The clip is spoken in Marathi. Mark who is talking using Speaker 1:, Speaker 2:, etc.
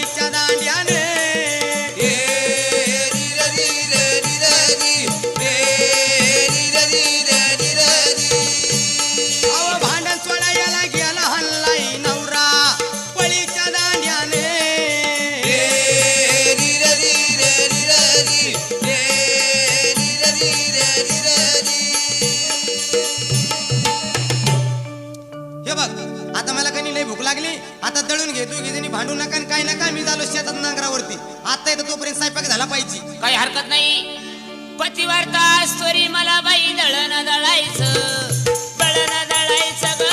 Speaker 1: पळीच्या दांड्याने भांडण सोडायला गेला हल्लाई नवरा पळीच्या दांड्याने हे बघ आता मला काही लई भूक लागली आता दळून घेतो की भांडू नका आणि काय नका मी झालो शेतात नांगरावरती आता येतो तोपर्यंत स्वयंपाक झाला पाहिजे
Speaker 2: काही हरकत नाही पतिवार्ता स्वरी मला बाई दळण दळायचं बळण दळायचं ग